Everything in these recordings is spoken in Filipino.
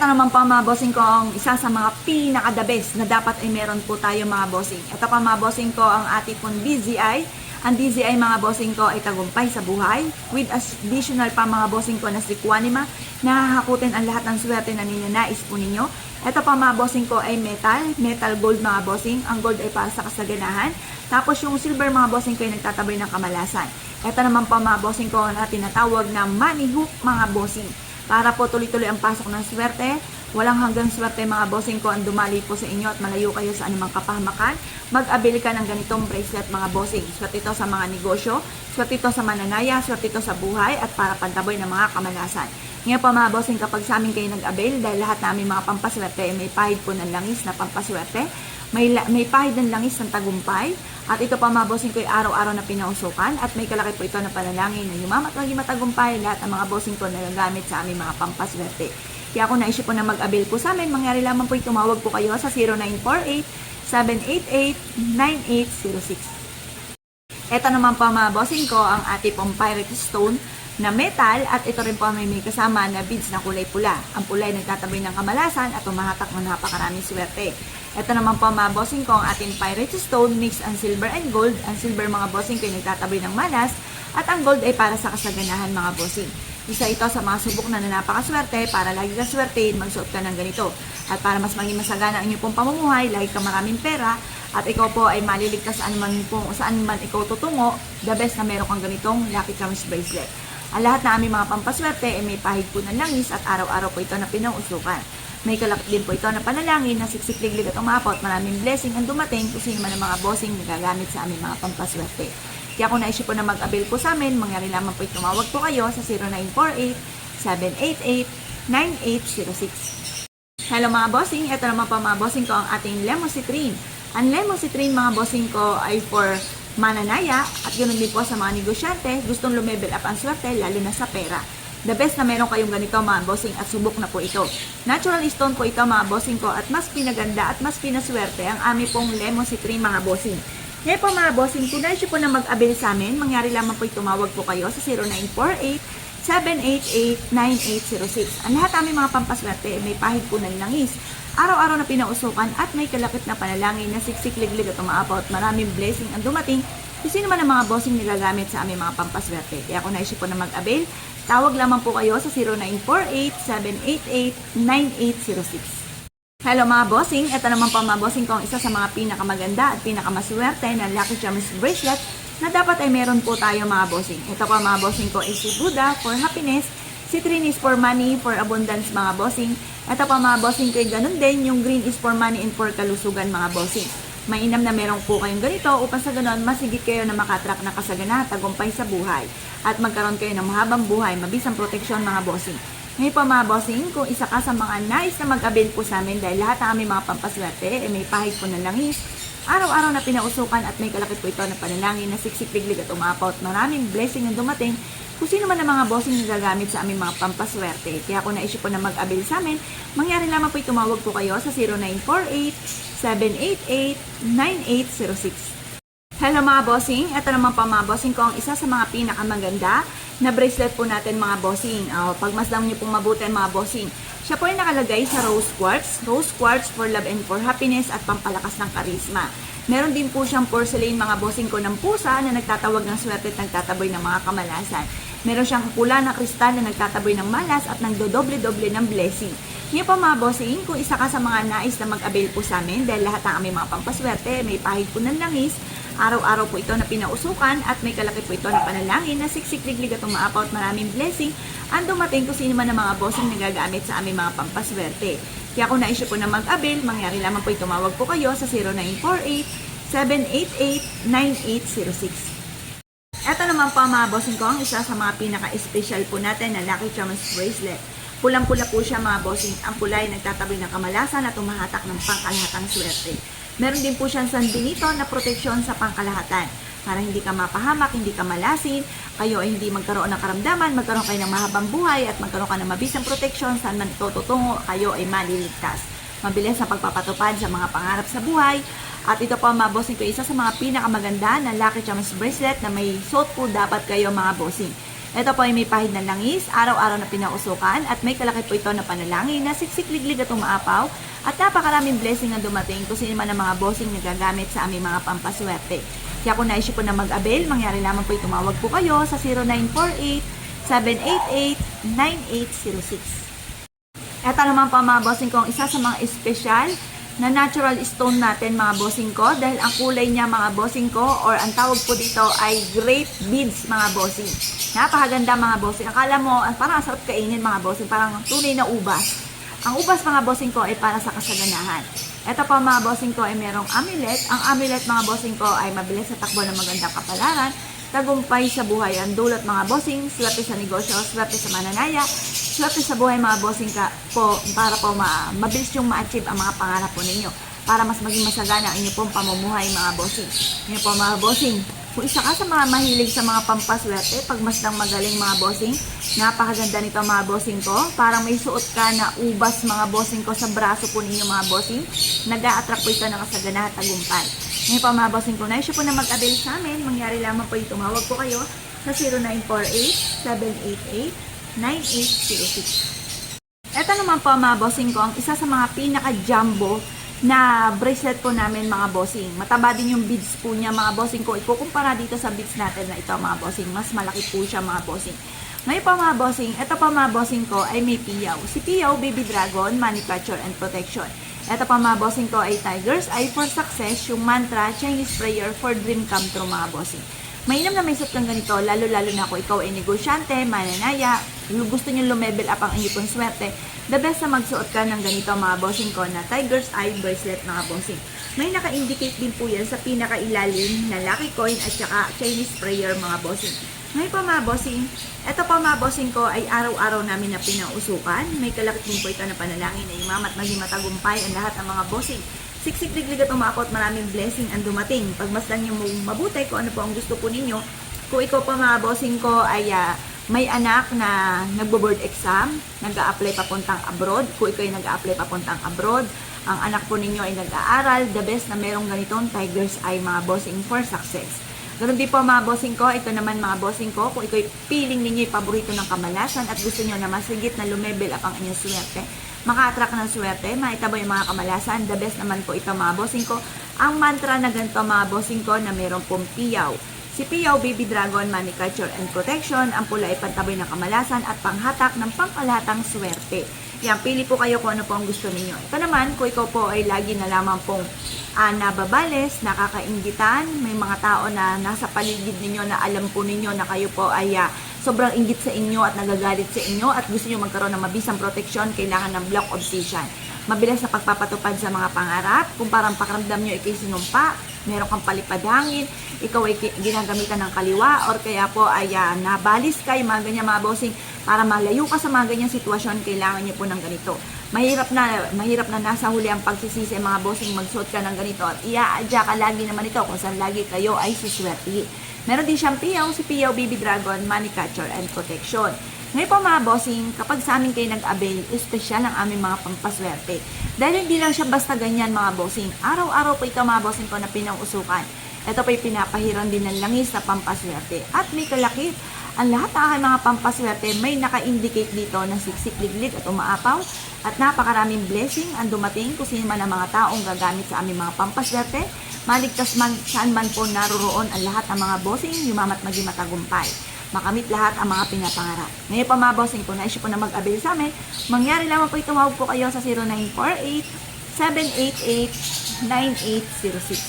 Ito naman po mga bossing ko ang isa sa mga pinaka-the best na dapat ay meron po tayo mga bossing. Ito pa mga bossing ko ang ating pong DZI. Ang DZI mga bossing ko ay tagumpay sa buhay with additional pa mga bossing ko na si Quanima na hahakutin ang lahat ng swerte na ninanais po ninyo. Ito pa mga bossing ko ay metal gold mga bossing. Ang gold ay para sa kasaganahan. Tapos yung silver mga bossing ko ay nagtataboy ng kamalasan. Ito naman pa mga bossing ko na tinatawag na money hook mga bossing. Para po tuloy-tuloy ang pasok ng swerte, walang hanggang swerte mga bossing ko ang dumali po sa inyo at malayo kayo sa anumang kapahamakan, mag-avail ka ng ganitong bracelet mga bossing. Swerte ito sa mga negosyo, swerte ito sa mananaya, swerte ito sa buhay at para pantaboy ng mga kamalasan. Ngayon po mga bossing, kapag sa amin kayo nag-avail, dahil lahat namin mga pampaswerte ay may pahid po ng langis na pampaswerte, may pahid ng langis ng tagumpay, at ito pa mga bossing ko ay araw-araw na pinausukan at may kalaki po ito na panalangin na yumamat maging matagumpay lahat ng mga bossing ko na nagagamit sa aming mga pampaswerte. Kaya kung naisip po na mag-avail po sa amin, mangyari lamang po tumawag po kayo sa 0948-788-9806. Ito naman po mga bossing ko ang ating pong pirate stone na metal at ito rin po may kasama na beads na kulay pula. Ang pula ay nagtataboy ng kamalasan at tumahatak ng napakaraming swerte. Ito naman po mga bossing ko ang ating pirate stone mix ang silver and gold. Ang silver mga bossing ko ay nagtataboy ng malas at ang gold ay para sa kasaganahan mga bossing. Isa ito sa mga subok na napakaswerte para lagi ka swerte, magsuot ka ng ganito. At para mas maging masagana ang inyong pong pamumuhay, lagi ka maraming pera at ikaw po ay maliligtas saan man ikaw tutungo, the best na meron kang ganitong Lucky Charms bracelet. Ang lahat na aming mga pampaswerte ay may pahid po ng langis at araw-araw po ito na pinausukan. May kalakit din po ito na panalangin na siksik-liglig at umapot. Maraming blessing ang dumating kung sino man ang mga bossing na gagamit sa aming mga pampaswerte. Kaya kung naisip po na mag-avail po sa amin, mangyari lamang po tumawag po kayo sa 0948-788-9806. Hello mga bossing, ito naman po mga bossing ko ang ating lemon citrine. Ang lemon citrine mga bossing ko ay for mananaya at ganoon din po sa mga negosyante, gustong lumevel up ang swerte lalo na sa pera. The best na meron kayong ganito mga bossing at subok na po ito. Natural stone po ito mga bossing ko at mas pinaganda at mas pinaswerte ang aming pong lemon citrine mga bossing. Ngayon po mga bossing, kung naisip po na mag-avail sa amin, mangyari lamang po tumawag po kayo sa 0948-788-9806. Ang lahat aming mga pampaswerte may pahid po ng langis. Araw-araw na pinausukan at may kalapit na panalangin na siksik-liglig at umaabot. Maraming blessing ang dumating kung sino man ang mga bossing nilagamit sa aming mga pampaswerte. Kaya kung naisip po na mag-avail, tawag lamang po kayo sa 0948-788-9806. Hello mga bossing, ito naman po mga bossing ko ang isa sa mga pinakamaganda at pinakamaswerte na Lucky Charms bracelet na dapat ay meron po tayo mga bossing. Ito po mga bossing ko is si Buddha for happiness, si Trin is for money, for abundance mga bossing. Ito po mga bossing ko ay ganun din, yung green is for money and for kalusugan mga bossing. Mainam na meron po kayong ganito upang sa ganon masigit kayo na makatrack na kasagana, tagumpay sa buhay at magkaroon kayo ng mahabang buhay, mabisang proteksyon mga bossing. Ngayon po mga bossing, kung isa ka sa mga nais na mag-avail po sa amin dahil lahat ng aming mga pampaswerte ay may pahid po ng langis, araw-araw na pinausukan at may kalakit po ito na panalangin na siksik-liglig at umapot. Maraming blessing ang dumating kung sino man ang mga bossing na gagamit sa aming mga pampaswerte. Kaya kung naisip po na mag-avail sa amin, mangyari lamang po tumawag po kayo sa 0948-788-9806. Hello mga bossing, ito naman pa mga bossing ko ang isa sa mga pinakamaganda na bracelet po natin mga bossing. Pagmasdan niyo pong mabuti mga bossing. Siya po ay nakalagay sa rose quartz for love and for happiness at pampalakas ng karisma. Meron din po siyang porcelain mga bossing ko ng pusa na nagtatawag ng swerte at nagtataboy ng mga kamalasan. Meron siyang pula na kristal na nagtataboy ng malas at nagdodoble-doble ng blessing. Ngayon po mga bossing, kung isa ka sa mga nais na mag-avail po sa amin dahil lahat ng aming mga pampaswerte, may pahid po ng langis, araw-araw po ito na pinausukan at may kalaki po ito na panalangin na siksik-liglig at umaapaw at maraming blessing ang dumating kung sino man ang mga bossing na gagamit sa aming mga pampaswerte. Kaya kung naisip po na mag-avail, mangyari lamang po tumawag po kayo sa 0948-788-9806. Ito naman po mga bossing ko ang isa sa mga pinaka-special po natin na Lucky Charms bracelet. Pulang-pula po siya mga bossing. Ang pula ay nagtataboy ng kamalasan at tumahatak ng pangkalahatang swerte. Meron din po siyang sandinito na proteksyon sa pangkalahatan. Para hindi ka mapahamak, hindi ka malasin, kayo ay hindi magkaroon ng karamdaman, magkaroon kayo ng mahabang buhay at magkaroon ka ng mabisang proteksyon saan man ito tutungo, kayo ay maliligtas. Mabilis sa pagpapatupad sa mga pangarap sa buhay. At ito po mga bossing ko, isa sa mga pinakamaganda na Lucky Charms bracelet na may suot po dapat kayo mga bossing. Ito po ay may pahid na langis, araw-araw na pinausukan, at may kalaki po ito na panalangin na siksik-liglig at umaapaw, at napakaraming blessing na dumating kung sino man ang mga bossing na gagamit sa aming mga pampaswerte. Kaya kung naisip po na mag-avail, mangyari lamang po tumawag po kayo sa 0948-788-9806. Ito naman po mga bossing ko, ang isa sa mga espesyal na natural stone natin mga bossing ko, dahil ang kulay niya mga bossing ko, or ang tawag po dito ay grape beads mga bossing. Napakaganda mga bossing. Akala mo parang sarap kainin mga bossing, parang tunay na ubas. Ang ubas mga bossing ko ay para sa kasaganahan. Ito po mga bossing ko ay merong amulet. Ang amulet mga bossing ko ay mabilis sa takbo ng magandang kapalaran, tagumpay sa buhay ang dulot mga bossing, swerte sa negosyo, swerte sa mananaya, swerte sa buhay mga bossing ka po, para po mabilis yung ma-achieve ang mga pangarap po ninyo, para mas maging masagana ang inyo pong pamumuhay mga bossing. Ngayon po mga bossing, kung isa ka sa mga mahilig sa mga pampaswerte, pagmasdang magaling mga bossing, napakaganda nito mga bossing ko. Parang may suot ka na ubas mga bossing ko sa braso po ninyo mga bossing. Nag-a-attract po ito ng kasaganahan at tagumpay. Ngayon po mga bossing ko, naisyo po na mag-avail sa amin, mangyari lamang po ito, tumawag po kayo sa 0948-788-9806. Ito naman po mga bossing ko, ang isa sa mga pinaka-jumbo na bracelet po namin mga bossing. Mataba din yung beads po niya mga bossing ko. Ikukumpara dito sa beads natin na ito mga bossing. Mas malaki po siya mga bossing. Ngayon po mga bossing, ito po mga bossing ko ay may piyaw. Si piyaw, baby dragon, manufacture and protection. Ito po mga bossing ko ay Tiger's Eye for success, yung mantra, Chinese prayer for dream come true mga bossing. Mainam na may suot kang ganito, lalo-lalo na kung ikaw ay negosyante, mananaya, gusto nyo lumevel up ang inyong swerte, the best na magsuot ka ng ganito mga bossing ko na Tiger's Eye bracelet mga bossing. May naka-indicate din po yan sa pinakailalim na lucky coin at saka Chinese prayer mga bossing. Ngayon po mga bossing, ito po mga bossing ko ay araw-araw namin na pinausukan. May kalakit din po ito na panalangin na imamat maging matagumpay ang lahat ng mga bossing. Siksik-liglig at umakot, maraming blessing ang dumating. Pagmasdan nyo mabuti kung ano po ang gusto po ninyo. Kung ikaw pa mga bossing ko ay may anak na nagbo-board exam, nag-a-apply papuntang abroad, kung ikaw ay nag-a-apply papuntang abroad, ang anak po ninyo ay nag-aaral, the best na merong ganitong Tiger's Eye mga bossing for success. Ganun din po mga bossing ko, ito naman mga bossing ko, kung ikaw ay feeling ninyo ay paborito ng kamalasan at gusto nyo na masigit na lumevel up ang inyong swerte, maka-attract ng swerte, maitabo yung mga kamalasan, the best naman po ito mga bossing ko. Ang mantra na ganito mga bossing ko na mayroong pong piyaw. Si piyaw, baby dragon, manufacture and protection, ang pula ay pantaboy ng kamalasan at panghatak ng pangkalahatang swerte. Yan, pili po kayo kung ano po ang gusto ninyo. Ito naman, kung ikaw po ay lagi na lamang pong nababales, nakakainggitan, may mga tao na nasa paligid ninyo na alam po ninyo na kayo po ay sobrang inggit sa inyo at nagagalit sa inyo at gusto nyo magkaroon ng mabisang proteksyon, kailangan ng block obsession. Mabilis na pagpapatupad sa mga pangarap, kung parang pakiramdam nyo ikay sinumpa, meron kang palipad hangin, ikaw ay ginagamitan ng kaliwa, or kaya po ay nabalis kayo, mga ganyan mga bossing, para malayo ka sa mga ganyang sitwasyon, kailangan nyo po ng ganito. Mahirap na nasa huli ang pagsisisi mga bossing, magsuot ka ng ganito at iaadya ka lagi naman ito kung saan lagi kayo ay suswerte. Meron din siyang piyaw, si piyaw baby dragon, money catcher and protection. Ngayon po mga bossing, kapag sa amin kayo nag-avail, espesyal ang aming mga pampaswerte. Dahil hindi lang siya basta ganyan mga bossing. Araw-araw po ito mga bossing ko na pinausukan. Ito po ay pinapahiran din ng langis na pampaswerte. At may kalakip, ang lahat ng aking mga pampaswerte may naka-indicate dito na siksik-liglig at umaapaw. At napakaraming blessing ang dumating kung sino man ang mga taong gagamit sa aming mga pampaswerte. Maligtas man saan man po naroroon ang lahat ng mga bossing, yumamat maging matagumpay. Makamit lahat ang mga pinapangarap. Ngayon pa mga bossing, kung naisip po na mag-avail sa amin, mangyari lamang po tumawag po kayo sa 0948-788-9806.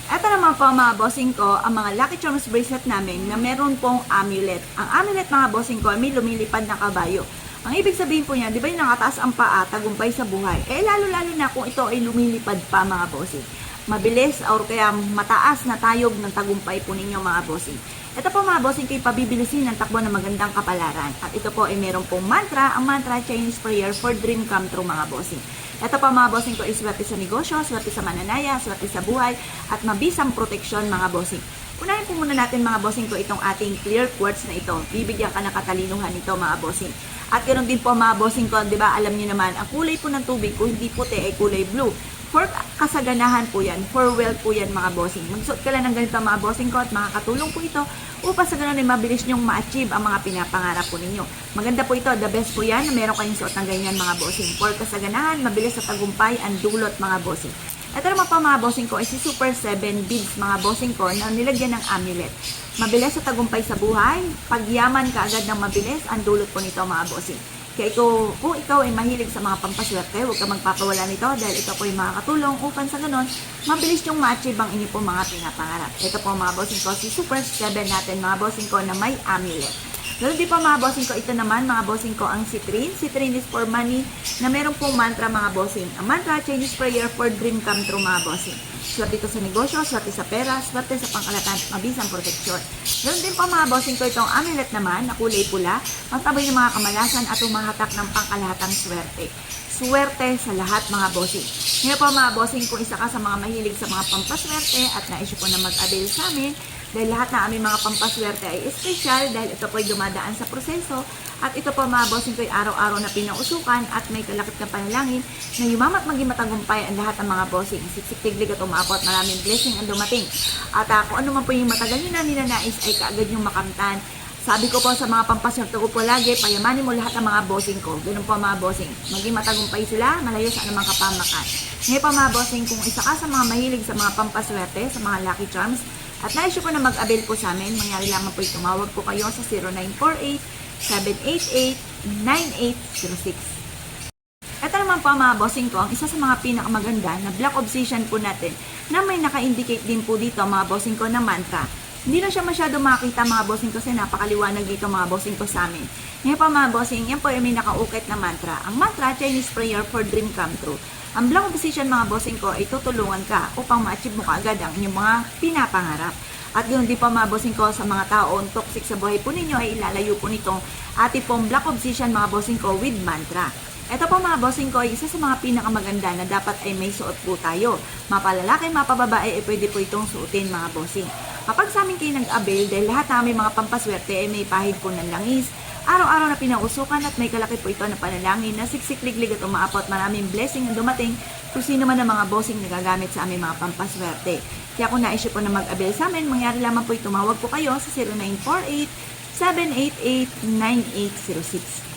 Ito naman po mga bossing ko, ang mga Lucky Charms bracelet namin na meron pong amulet. Ang amulet mga bossing ko ay may lumilipad na kabayo. Ang ibig sabihin po niya, di ba yung nakataas ang paa, tagumpay sa buhay? Lalo-lalo na kung ito ay lumilipad pa mga bossing. Mabilis or kaya mataas na tayog ng tagumpay po ninyo mga bossing. Ito po mga bossing kayo pabibilisin ng takbo ng magandang kapalaran. At ito po ay meron pong mantra, ang mantra Chinese prayer for dream come true mga bossing. Ito po mga bossing ko ay swerte sa negosyo, swerte sa mananaya, swerte sa buhay, at mabisang proteksyon mga bossing. Unahin po muna natin mga bossing ko itong ating clear quartz na ito. Bibigyan ka ng katalinuhan nito mga bossing. At ganoon din po mga bossing ko, di ba, alam niyo naman, ang kulay po ng tubig ko, hindi puti ay kulay blue. For kasaganahan po yan, for wealth po yan mga bossing. Magsuot ka lang ng ganito mga bossing ko at makakatulong po ito upang sa ganun ay mabilis nyong ma-achieve ang mga pinapangarap po ninyo. Maganda po ito, the best po yan na meron kayong suot ng ganyan mga bossing. For kasaganahan, mabilis sa tagumpay, ang dulot mga bossing. Ito naman pa mga bossing ko ay si Super 7 Beads mga bossing ko na nilagyan ng amulet. Mabilis sa tagumpay sa buhay, pagyaman ka agad ng mabilis, ang dulot po nito mga bossing. Kaya kung ikaw ay mahilig sa mga pampaswerte, huwag ka magpapawala nito dahil ito po ay makakatulong upang sa ganon, mabilis yung ma-achieve ang inyo po mga pinapangarap. Ito po mga bossing ko, si Super 7 natin mga bossing ko na may amulet. Ganun din po mga bossing ko, ito naman mga bossing ko ang Citrine. Citrine is for money na meron pong mantra mga bossing. Ang mantra, Chinese prayer for dream come true mga bossing. Swerte ito sa negosyo, swerte sa pera, swerte sa pangkalatan, mabisang proteksyon. Ganun din po mga bossing ko, itong amulet naman na kulay pula, magtabay ng mga kamalasan at umahatak ng pangkalahatang swerte. Swerte sa lahat mga bossing. Ngayon po mga bossing, kung isa ka sa mga mahilig sa mga pampaswerte at naisip po na mag-avail sa amin, dahil lahat na aming mga pampaswerte ay espesyal dahil ito po ay dumadaan sa proseso at ito po mga bossing ko ay araw-araw na pinausukan at may kalakip na panalangin na yumamat maging matagumpay ang lahat ng mga bossing. Siksik-tiglig at umabot, maraming blessing ang dumating. At kung ano man po yung matagal nyo na ninanais ay kaagad yung makamtan. Sabi ko po sa mga pampaswerte ko po lagi, payamanin mo lahat ng mga bossing ko. Ganun po mga bossing. Maging matagumpay sila, malayo sa anumang kapamakan. Ngayon po mga bossing, kung isa ka sa mga mahilig sa mga pampaswerte, sa mga lucky charms, at naisyo po na mag-avail po sa amin, mangyari lamang po tumawag po kayo sa 0948-788-9806. Ito naman po mga bossing ko, ang isa sa mga pinakamaganda na black obsidian po natin na may naka-indicate din po dito mga bossing ko na mantra. Hindi na siya masyado makita mga bossing ko kasi napakaliwanag dito mga bossing ko sa amin. Ngayon pa mga bossing, yan po ay may nakaukit na mantra. Ang mantra, Chinese prayer for dream come true. Ang black obsidian mga bossing ko ay tutulungan ka upang ma-achieve mo kaagad ang inyong mga pinapangarap. At yun din pa mga bossing ko sa mga taon toxic sa buhay po ninyo ay ilalayo po nitong ating pong black obsidian mga bossing ko with mantra. Ito po mga bossing ko ay isa sa mga pinakamaganda na dapat ay may suot po tayo. Mapalalaki, mapababae ay pwede po itong suotin mga bossing. Kapag sa amin kayo nag-avail dahil lahat na aming mga pampaswerte ay may pahid po ng langis, araw-araw na pinausukan at may kalaki po ito na panalangin na siksik-liglig at umaapot, maraming blessing ang dumating kung sino man ang mga bossing na gagamit sa aming mga pampaswerte. Kaya kung naisip po na mag-avail sa amin, mangyari lamang po tumawag po kayo sa 0948-788-9806.